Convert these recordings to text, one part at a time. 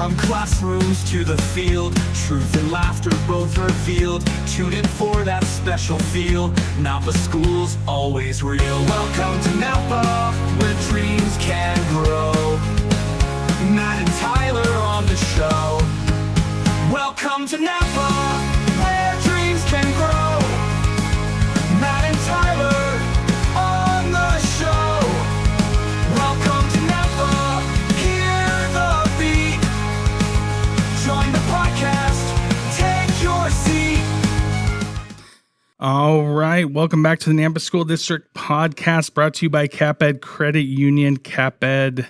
From classrooms to the field, truth and laughter both revealed. Tune in for that special feel. Nampa School's always real. Welcome to Nampa, where dreams can grow. Matt and Tyler on the show. Welcome to Nampa, where dreams can grow. Matt and Tyler on the show. Welcome to Nampa, hear the beat. Join the podcast, take your seat. All right, welcome back to the Nampa School District podcast, brought to you by CapEd Credit Union. CapEd,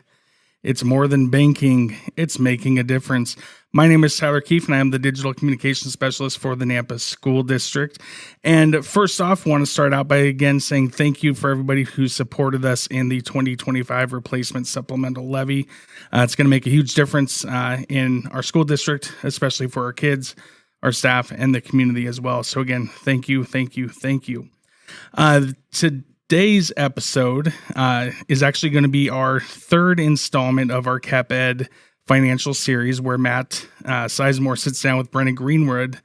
it's more than banking, it's making a difference. My name is Tyler Keefe, and I am the Digital Communications Specialist for the Nampa School District. And first off, I want to start out by again saying thank you for everybody who supported us in the 2025 Replacement Supplemental Levy. It's going to make a huge difference in our school district, especially for our kids, our staff, and the community as well. So again, thank you, thank you, thank you. Today's episode is actually going to be our third installment of our CapEd financial series, where Matt Sizemore sits down with Brenna Greenwood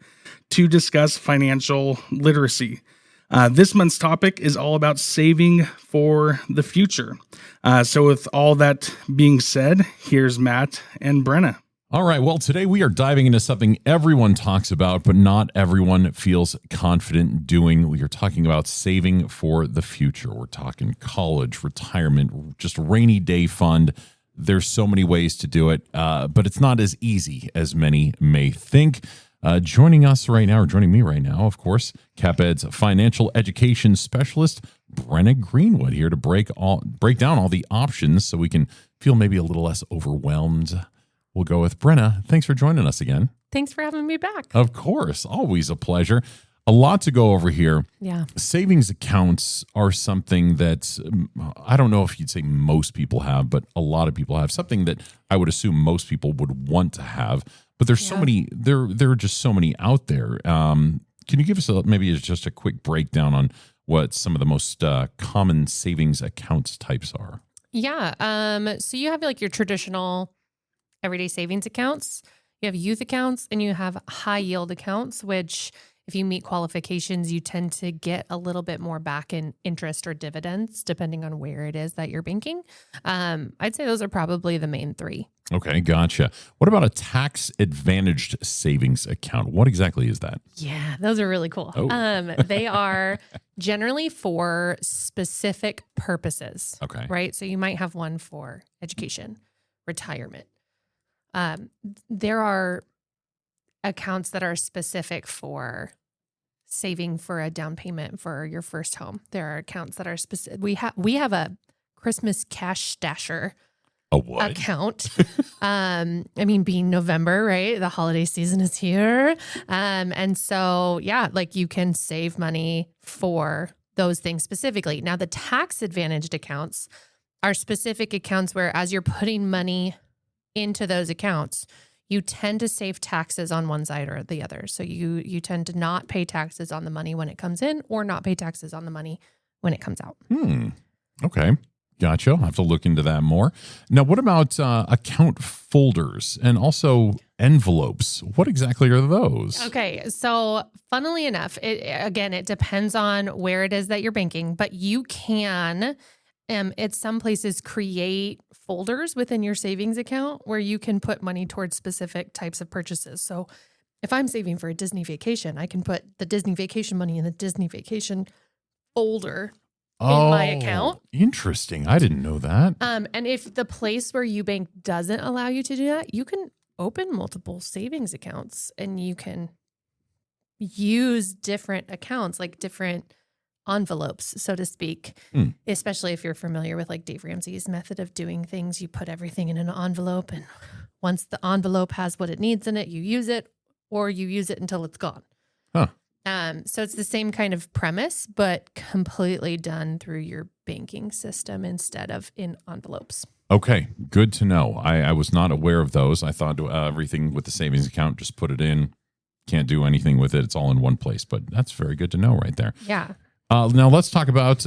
to discuss financial literacy. This month's topic is all about saving for the future. So with all that being said, here's Matt and Brenna. All right. Well, today we are diving into something everyone talks about, but not everyone feels confident doing. We are talking about saving for the future. We're talking college, retirement, just rainy day fund. There's so many ways to do it, but it's not as easy as many may think. Joining me right now, of course, CapEd's financial education specialist, Brenna Greenwood, here to break down all the options so we can feel maybe a little less overwhelmed. We'll go with Brenna. Thanks for joining us again. Thanks for having me back. Of course. Always a pleasure. A lot to go over here. Yeah. Savings accounts are something that I don't know if you'd say most people have, but a lot of people have. Something that I would assume most people would want to have. But there's so many, there are just so many out there. Can you give us maybe just a quick breakdown on what some of the most common savings accounts types are? Yeah. So you have like your traditional everyday savings accounts. You have youth accounts and you have high yield accounts, which if you meet qualifications, you tend to get a little bit more back in interest or dividends, depending on where it is that you're banking. I'd say those are probably the main three. Okay, gotcha. What about a tax-advantaged savings account? What exactly is that? Yeah, those are really cool. Oh. They are generally for specific purposes. Okay. Right? So you might have one for education, retirement. There are accounts that are specific for saving for a down payment for your first home. There are accounts that are specific. We have a Christmas cash stasher account. Being November, right? The holiday season is here. And so, like you can save money for those things specifically. Now, the tax advantaged accounts are specific accounts where as you're putting money into those accounts, you tend to save taxes on one side or the other. So you tend to not pay taxes on the money when it comes in or not pay taxes on the money when it comes out. Okay. Gotcha. I'll have to look into that more. Now, what about account folders and also envelopes? What exactly are those? Okay. So funnily enough, it depends on where it is that you're banking, but you can at some places create folders within your savings account where you can put money towards specific types of purchases. So if I'm saving for a Disney vacation, I can put the Disney vacation money in the Disney vacation folder in my account. Interesting. I didn't know that. And if the place where you bank doesn't allow you to do that, you can open multiple savings accounts and you can use different accounts, like different envelopes, so to speak, especially if you're familiar with like Dave Ramsey's method of doing things. You put everything in an envelope, and once the envelope has what it needs in it, you use it, or you use it until it's gone. Huh. So it's the same kind of premise, but completely done through your banking system instead of in envelopes. Okay, good to know. I was not aware of those. I thought everything with the savings account, just put it in, can't do anything with it. It's all in one place, but that's very good to know right there. Yeah. Now let's talk about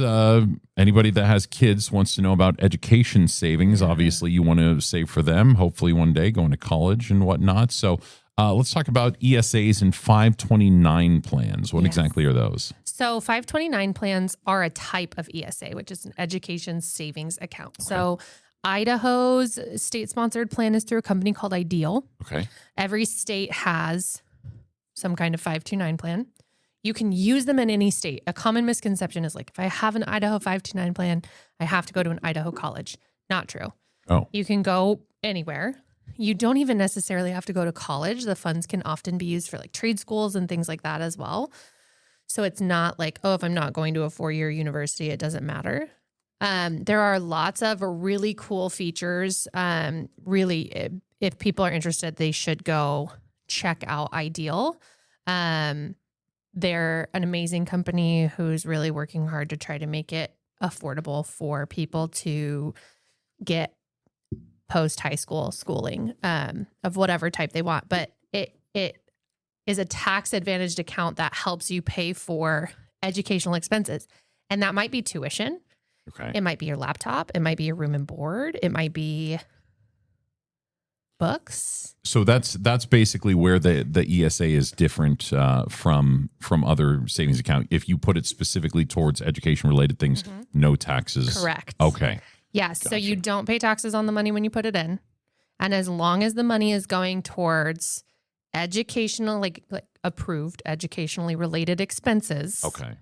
anybody that has kids wants to know about education savings. Obviously, you want to save for them, hopefully one day going to college and whatnot. So let's talk about ESAs and 529 plans. What exactly are those? So 529 plans are a type of ESA, which is an education savings account. Okay. So Idaho's state-sponsored plan is through a company called Ideal. Okay. Every state has some kind of 529 plan. You can use them in any state. A common misconception is like, if I have an Idaho 529 plan, I have to go to an Idaho college. Not true. Oh. You can go anywhere. You don't even necessarily have to go to college. The funds can often be used for like trade schools and things like that as well. So it's not like, oh, if I'm not going to a 4-year university, it doesn't matter. There are lots of really cool features. Really, if people are interested, they should go check out Ideal. They're an amazing company who's really working hard to try to make it affordable for people to get post-high school schooling of whatever type they want. But it is a tax-advantaged account that helps you pay for educational expenses. And that might be tuition. Okay. It might be your laptop. It might be your room and board. It might be books. So that's basically where the ESA is different from other savings account. If you put it specifically towards education related things, no taxes. Correct. Okay. Yes. Gotcha. So you don't pay taxes on the money when you put it in. And as long as the money is going towards educational, like approved educationally related expenses. Okay.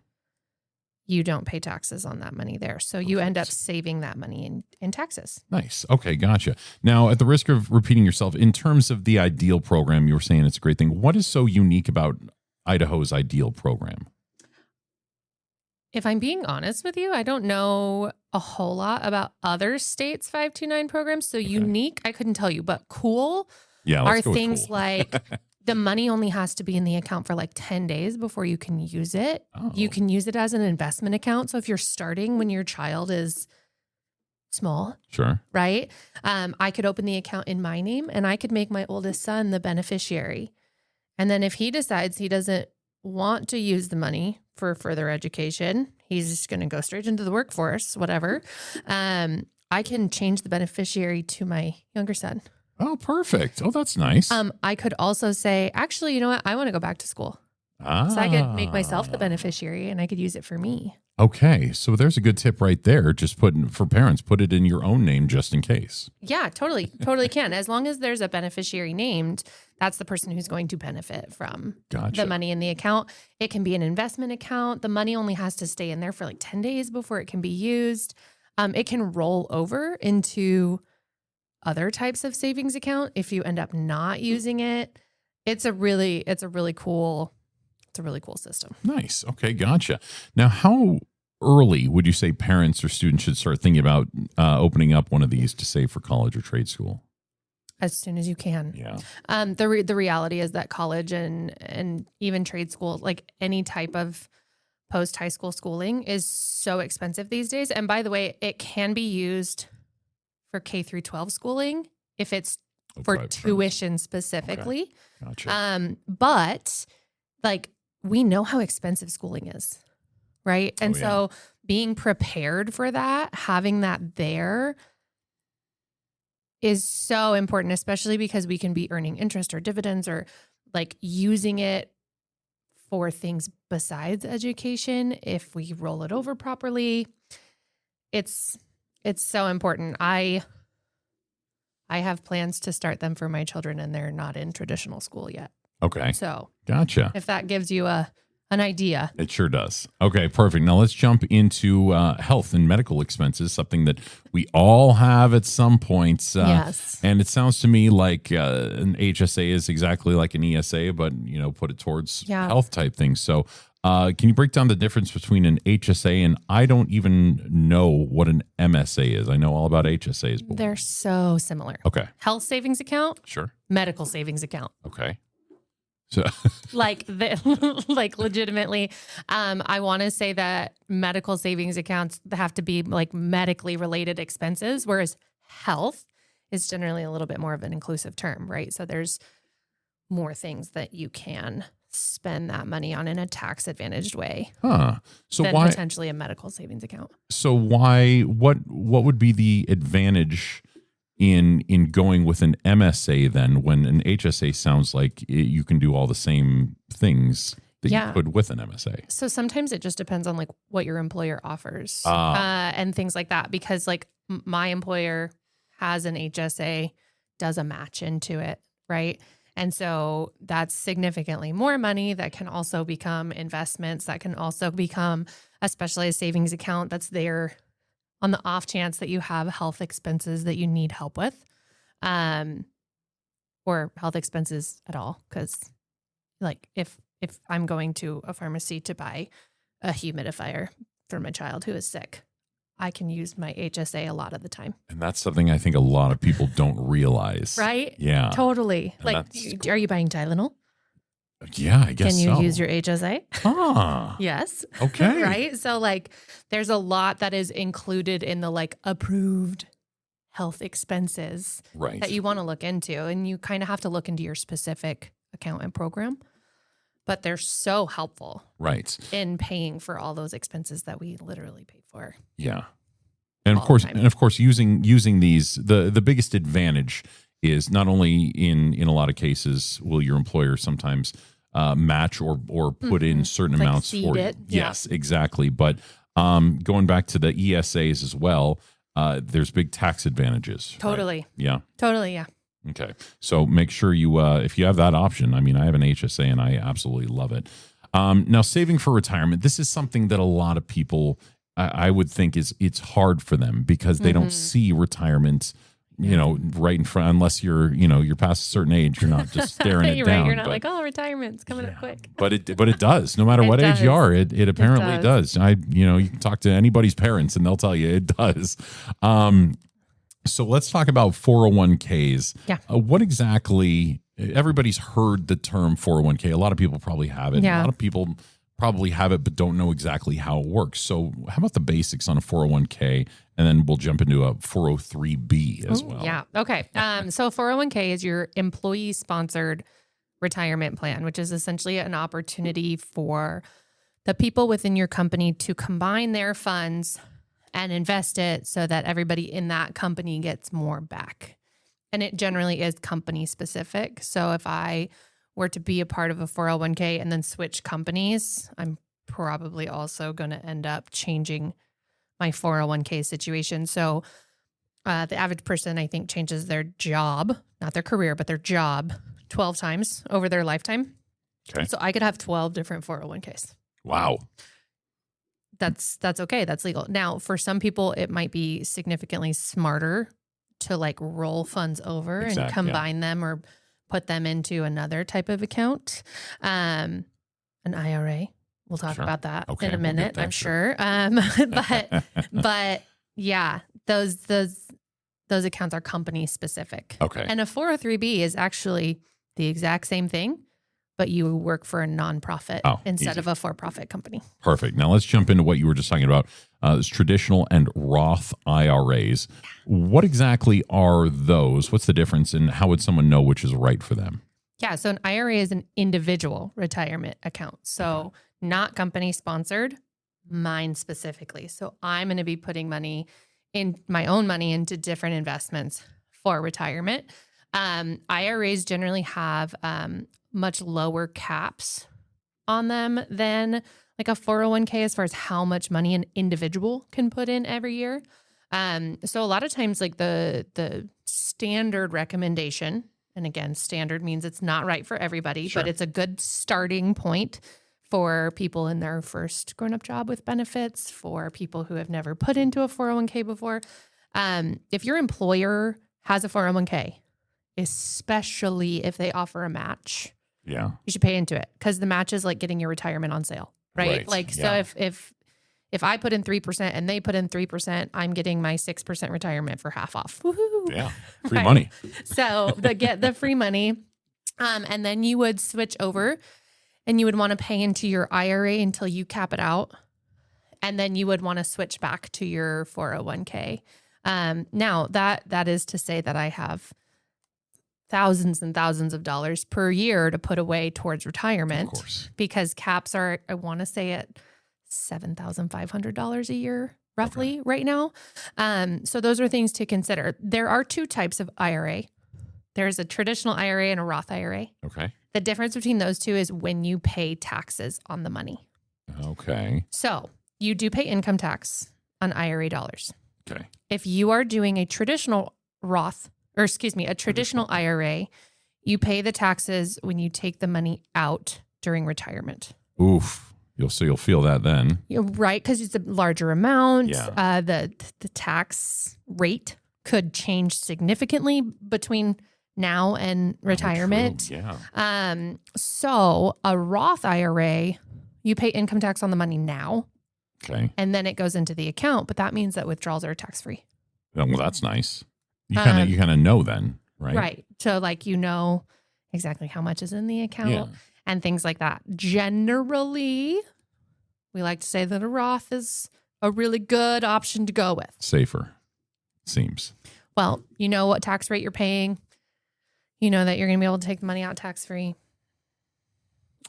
You don't pay taxes on that money there. So you end up saving that money in taxes. Nice. Okay, gotcha. Now, at the risk of repeating yourself, in terms of the Ideal program, you were saying it's a great thing. What is so unique about Idaho's Ideal program? If I'm being honest with you, I don't know a whole lot about other states' 529 programs. So unique, I couldn't tell you, but cool are things cool. Like the money only has to be in the account for like 10 days before you can use it. Oh. You can use it as an investment account. So if you're starting when your child is small, sure, right? I could open the account in my name and I could make my oldest son the beneficiary. And then if he decides he doesn't want to use the money for further education, he's just going to go straight into the workforce, whatever. I can change the beneficiary to my younger son. Oh, perfect. Oh, that's nice. I could also say, actually, you know what? I want to go back to school. So I could make myself the beneficiary and I could use it for me. Okay. So there's a good tip right there. Just put it in your own name just in case. Yeah, totally. Totally can. As long as there's a beneficiary named, that's the person who's going to benefit from the money in the account. It can be an investment account. The money only has to stay in there for like 10 days before it can be used. It can roll over into other types of savings account if you end up not using it. It's a really cool system. Nice. Okay, gotcha. Now, how early would you say parents or students should start thinking about opening up one of these to save for college or trade school? As soon as you can. Yeah. The reality is that college and even trade school, like any type of post high school schooling, is so expensive these days. And by the way, it can be used for K through 12 schooling if it's for tuition specifically. Okay. Gotcha. But like we know how expensive schooling is, right? And so being prepared for that, having that there is so important, especially because we can be earning interest or dividends or like using it for things besides education. If we roll it over properly, it's so important. I have plans to start them for my children and they're not in traditional school yet. Okay. So gotcha. If that gives you an idea. It sure does. Okay, perfect. Now let's jump into health and medical expenses, something that we all have at some point. Yes. And it sounds to me like an HSA is exactly like an ESA, but put it towards health type things. So can you break down the difference between an HSA and I don't even know what an MSA is? I know all about HSAs. But they're so similar. Okay. Health savings account. Sure. Medical savings account. Okay. So like legitimately, I want to say that medical savings accounts have to be like medically related expenses, whereas health is generally a little bit more of an inclusive term, right? So there's more things that you can spend that money on in a tax advantaged way So than why? potentially a medical savings account. So why? What would be the advantage in going with an MSA then, when an HSA sounds like you can do all the same things that you could with an MSA? So sometimes it just depends on like what your employer offers Ah. and things like that. Because like my employer has an HSA, does a match into it, right? And so that's significantly more money that can also become investments, that can also become a specialized savings account that's there on the off chance that you have health expenses that you need help with, or health expenses at all. Because like if I'm going to a pharmacy to buy a humidifier for my child who is sick, I can use my HSA a lot of the time. And that's something I think a lot of people don't realize. Right? Yeah. Totally. And Like, are you buying Tylenol? Yeah, I guess Can you so. use your HSA? Ah. Yes. Okay. Right? So like there's a lot that is included in the like approved health expenses Right. that you want to look into. And you kind of have to look into your specific account and program. But they're so helpful Right. in paying for all those expenses that we literally pay for. Yeah. And All of course, the time. using these, the biggest advantage is not only in a lot of cases will your employer sometimes match or put in certain Like amounts seed for you. it. Yeah. Yes, exactly. But going back to the ESAs as well, there's big tax advantages. right? Totally. Yeah. Totally. Yeah. Okay. So make sure you, if you have that option, I mean, I have an HSA and I absolutely love it. Now, saving for retirement, this is something that a lot of people, I would think it's hard for them because they don't see retirement, right in front, unless you're past a certain age, you're not just staring it You're down. right. You're not but, like, oh, retirement's coming up quick. but it does, no matter It what age you does. are, it apparently does. You can talk to anybody's parents and they'll tell you it does. So let's talk about 401ks. Yeah. What exactly, everybody's heard the term 401k. A lot of people probably have it. Yeah. A lot of people probably have it, but don't know exactly how it works. So how about the basics on a 401k? And then we'll jump into a 403b as well. Yeah. Okay. So 401k is your employee sponsored retirement plan, which is essentially an opportunity for the people within your company to combine their funds and invest it so that everybody in that company gets more back. And it generally is company specific. So if I were to be a part of a 401k and then switch companies, I'm probably also going to end up changing my 401k situation. So the average person, I think, changes their job, not their career, but their job 12 times over their lifetime. Okay. So I could have 12 different 401ks. Wow. That's okay. That's legal. Now, for some people, it might be significantly smarter to like roll funds over and combine them or put them into another type of account. An IRA. We'll talk about that in a minute, I'm sure. But yeah, those accounts are company specific. Okay. And a 403b is actually the exact same thing, but you work for a nonprofit instead of a for-profit company. Perfect. Now let's jump into what you were just talking about. It's traditional and Roth IRAs. What exactly are those? What's the difference, and how would someone know which is right for them? Yeah. So an IRA is an individual retirement account. So not company sponsored, mine specifically. So I'm going to be putting my own money into different investments for retirement. IRAs generally have much lower caps on them than like a 401k as far as how much money an individual can put in every year. So a lot of times like the standard recommendation, and again, standard means it's not right for everybody, but it's a good starting point for people in their first grown-up job with benefits, for people who have never put into a 401k before. If your employer has a 401k, especially if they offer a match, you should pay into it because the match is like getting your retirement on sale, right? So if I put in 3% and they put in 3%, I'm getting my 6% retirement for half off. Woohoo! Yeah, free money. So get the free money, and then you would switch over, and you would want to pay into your IRA until you cap it out, and then you would want to switch back to your 401k. Now that is to say that I have thousands and thousands of dollars per year to put away towards retirement. Of course. Because caps are, I want to say, at $7,500 a year, roughly, right now. So those are things to consider. There are two types of IRA. There's a traditional IRA and a Roth IRA. Okay. The difference between those two is when you pay taxes on the money. Okay. So you do pay income tax on IRA dollars. Okay. If you are doing a traditional a traditional IRA, you pay the taxes when you take the money out during retirement. Oof. You'll feel that then. You're right, because it's a larger amount. Yeah. The tax rate could change significantly between now and retirement. True. Yeah. So a Roth IRA, you pay income tax on the money now, Okay. and then it goes into the account. But that means that withdrawals are tax free. Well, that's nice. You kind of know then, right? Right. So like you know exactly how much is in the account. Yeah. And things like that. Generally, we like to say that a Roth is a really good option to go with. Safer, seems. Well, you know what tax rate you're paying. You know that you're going to be able to take the money out tax-free,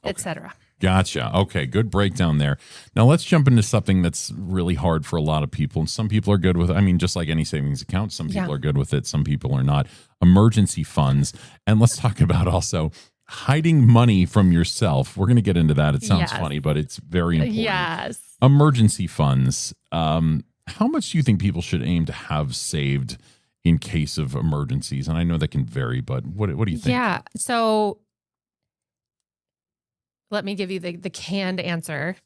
et cetera. Gotcha. Okay, good breakdown there. Now let's jump into something that's really hard for a lot of people. And some people are good with it. I mean, just like any savings account, some people are good with it. Some people are not. Emergency funds. And let's talk about also hiding money from yourself. We're going to get into that. It sounds funny, but it's very important. Yes. Emergency funds. How much do you think people should aim to have saved in case of emergencies? And I know that can vary, but what do you think? Yeah. So let me give you the canned answer.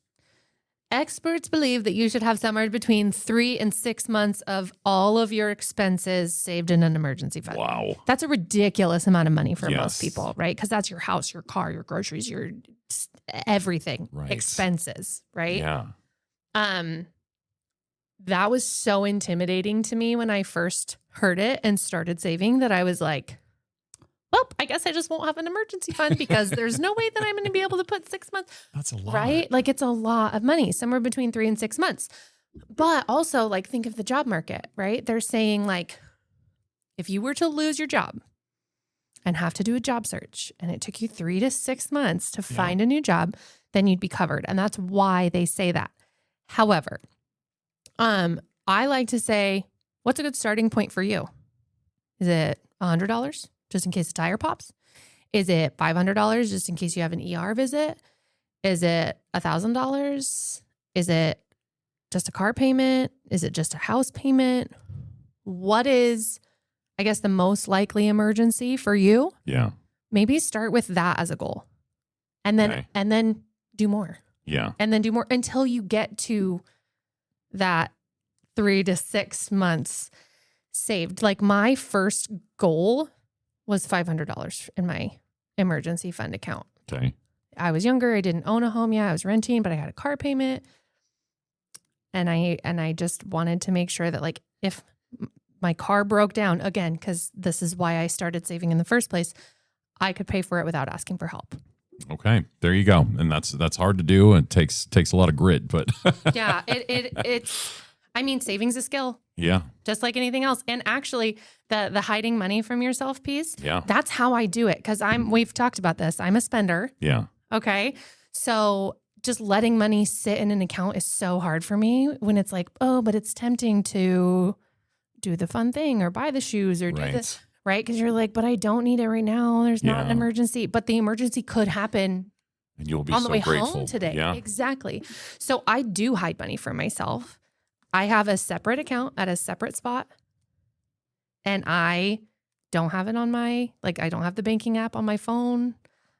Experts believe that you should have somewhere between 3 and 6 months of all of your expenses saved in an emergency fund. Wow. That's a ridiculous amount of money for Yes. most people, right? Because that's your house, your car, your groceries, your everything, Right. expenses, right? Yeah. That was so intimidating to me when I first heard it and started saving that I was like, well, I guess I just won't have an emergency fund because there's no way that I'm going to be able to put 6 months. That's a lot. Right? Like it's a lot of money, somewhere between 3 and 6 months. But also like think of the job market, right? They're saying like, if you were to lose your job and have to do a job search and it took you 3 to 6 months to find a new job, then you'd be covered. And that's why they say that. However, I like to say, what's a good starting point for you? Is it $100 just in case a tire pops? Is it $500 just in case you have an ER visit? Is it $1,000? Is it just a car payment? Is it just a house payment? What is, I guess, the most likely emergency for you? Yeah. Maybe start with that as a goal. And then do more. Yeah. And then do more until you get to that 3 to 6 months saved. Like my first goal was $500 in my emergency fund account. Okay. I was younger. I didn't own a home yet. I was renting, but I had a car payment. And I just wanted to make sure that like if my car broke down again, because this is why I started saving in the first place, I could pay for it without asking for help. Okay. There you go. And that's hard to do. And it takes a lot of grit, but Yeah, it's I mean, saving's a skill. yeah. Just like anything else. And actually the hiding money from yourself piece, Yeah. that's how I do it. Cause we've talked about this. I'm a spender. Yeah. Okay. So just letting money sit in an account is so hard for me when it's like, oh, but it's tempting to do the fun thing or buy the shoes or do this, right? Because you're like, but I don't need it right now. There's not an emergency, but the emergency could happen And you'll be on so the way grateful home today. Yeah. Exactly. So I do hide money from myself. I have a separate account at a separate spot. And I don't have it on I don't have the banking app on my phone.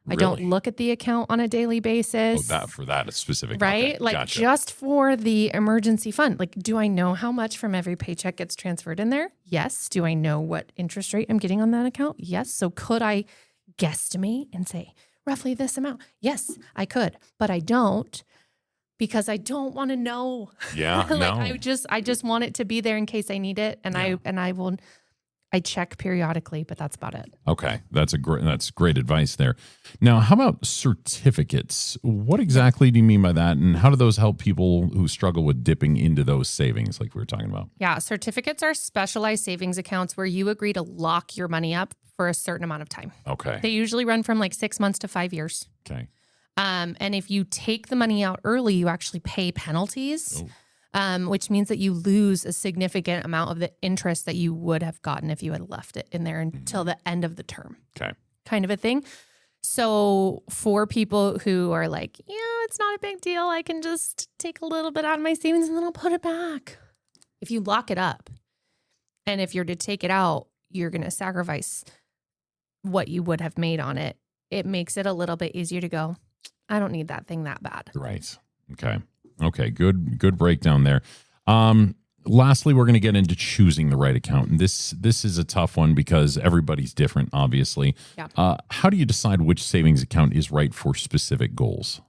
I don't Really? look at the account on a daily basis. For that specific. Right? Okay. Like Gotcha. just for the emergency fund. Like, do I know how much from every paycheck gets transferred in there? Yes. Do I know what interest rate I'm getting on that account? Yes. So could I guesstimate and say roughly this amount? Yes, I could, but I don't because I don't want to know. Yeah. Like no. I just want it to be there in case I need it. And I will I check periodically, but that's about it. Okay, that's great advice there. Now, how about certificates? What exactly do you mean by that, and how do those help people who struggle with dipping into those savings, like we were talking about? Yeah, certificates are specialized savings accounts where you agree to lock your money up for a certain amount of time. Okay. They usually run from like 6 months to 5 years. Okay. And if you take the money out early, you actually pay penalties. Oh. Which means that you lose a significant amount of the interest that you would have gotten if you had left it in there until the end of the term. Okay. Kind of a thing. So for people who are like, yeah, it's not a big deal. I can just take a little bit out of my savings and then I'll put it back. If you lock it up and if you're to take it out, you're going to sacrifice what you would have made on it. It makes it a little bit easier to go, I don't need that thing that bad. Right. Okay. Okay. Good breakdown there. Lastly, we're going to get into choosing the right account. And this is a tough one because everybody's different, obviously. Yeah. How do you decide which savings account is right for specific goals?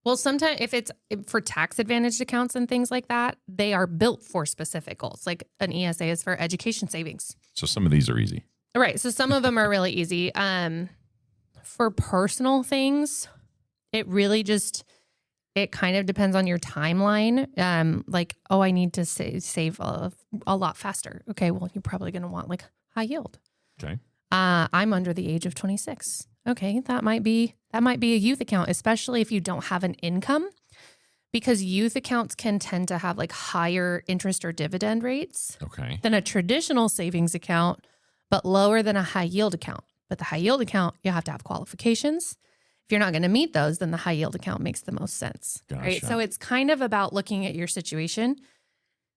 Well, sometimes if it's for tax advantaged accounts and things like that, they are built for specific goals. Like an ESA is for education savings. So some of these are easy. Right. So some of them are really easy. For personal things, it really just... It kind of depends on your timeline. Like, oh, I need to save a lot faster. Okay, well, you're probably going to want like high yield. Okay. I'm under the age of 26. Okay, that might be a youth account, especially if you don't have an income, because youth accounts can tend to have like higher interest or dividend rates than a traditional savings account, but lower than a high yield account. But the high yield account, you have to have qualifications. If you're not going to meet those, then the high yield account makes the most sense. Gotcha. Right. So it's kind of about looking at your situation,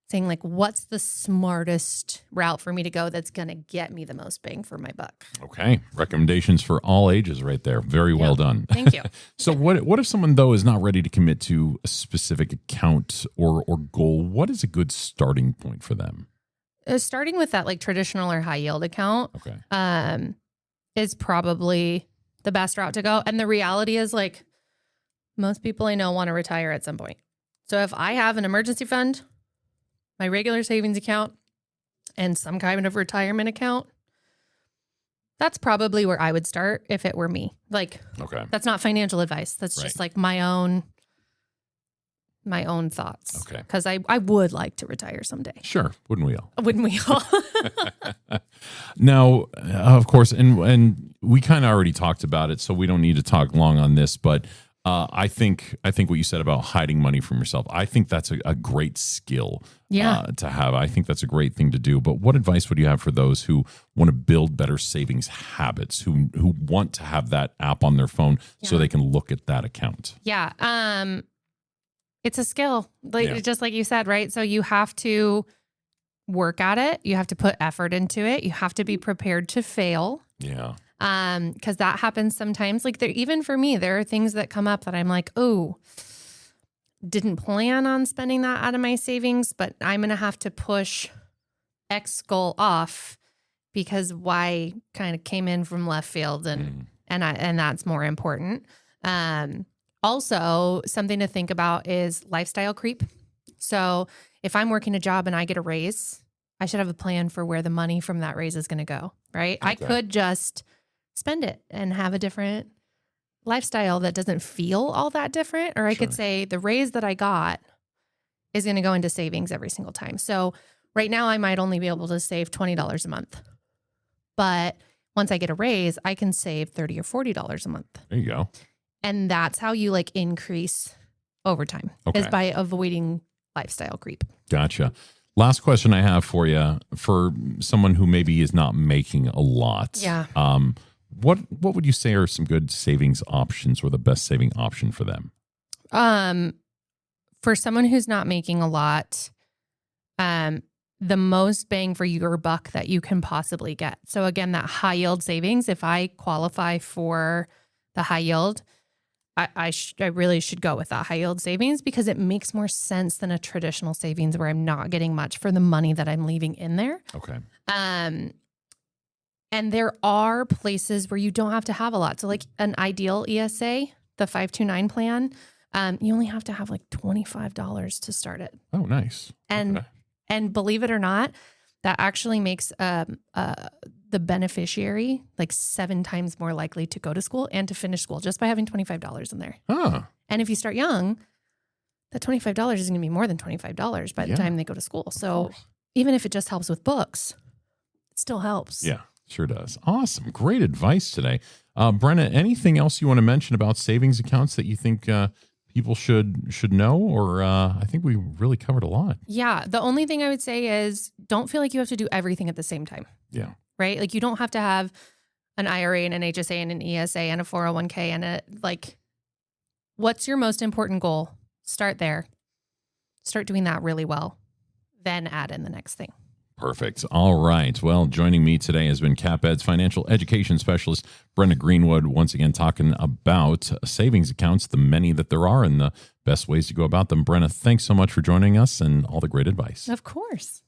saying like, what's the smartest route for me to go that's going to get me the most bang for my buck? Okay. Recommendations for all ages right there. Very well done. Thank you. So what if someone, though, is not ready to commit to a specific account or goal? What is a good starting point for them? Starting with that like traditional or high yield account Okay. is probably the best route to go. And the reality is like most people I know want to retire at some point. So if I have an emergency fund, my regular savings account, and some kind of retirement account, that's probably where I would start if it were me. Like, Okay. that's not financial advice. That's just like my own thoughts. Okay. Because I would like to retire someday. Sure. Wouldn't we all? Wouldn't we all? Now, of course, and we kind of already talked about it, so we don't need to talk long on this, but I think what you said about hiding money from yourself, I think that's a great skill to have. I think that's a great thing to do. But what advice would you have for those who want to build better savings habits, who want to have that app on their phone so they can look at that account? Yeah. It's a skill, just like you said, right? So you have to work at it. You have to put effort into it. You have to be prepared to fail. Yeah. Because that happens sometimes. Like even for me, there are things that come up that I'm like, oh, didn't plan on spending that out of my savings, but I'm going to have to push X goal off because Y kind of came in from left field and that's more important. Also, something to think about is lifestyle creep. So if I'm working a job and I get a raise, I should have a plan for where the money from that raise is going to go, right? Okay. I could just spend it and have a different lifestyle that doesn't feel all that different. Or I could say the raise that I got is going to go into savings every single time. So right now I might only be able to save $20 a month. But once I get a raise, I can save $30 or $40 a month. There you go. And that's how you like increase over time is by avoiding lifestyle creep. Gotcha. Last question I have for you, for someone who maybe is not making a lot. Yeah. What would you say are some good savings options or the best saving option for them? For someone who's not making a lot, the most bang for your buck that you can possibly get. So again, that high yield savings, if I qualify for the high yield, I really should go with that high yield savings because it makes more sense than a traditional savings where I'm not getting much for the money that I'm leaving in there. Okay. And there are places where you don't have to have a lot. So like an ideal ESA, the 529 plan, you only have to have like $25 to start it. Oh, nice. And believe it or not, that actually makes the beneficiary like 7 times more likely to go to school and to finish school just by having $25 in there. Huh. And if you start young, that $25 is going to be more than $25 by the time they go to school. So even if it just helps with books, it still helps. Yeah, sure does. Awesome. Great advice today. Brenna, anything else you want to mention about savings accounts that you think people should know? Or I think we really covered a lot. Yeah. The only thing I would say is don't feel like you have to do everything at the same time. Yeah. Right? Like you don't have to have an IRA and an HSA and an ESA and a 401k and what's your most important goal? Start there. Start doing that really well. Then add in the next thing. Perfect. All right. Well, joining me today has been CapEd's financial education specialist, Brenna Greenwood, once again talking about savings accounts, the many that there are and the best ways to go about them. Brenna, thanks so much for joining us and all the great advice. Of course.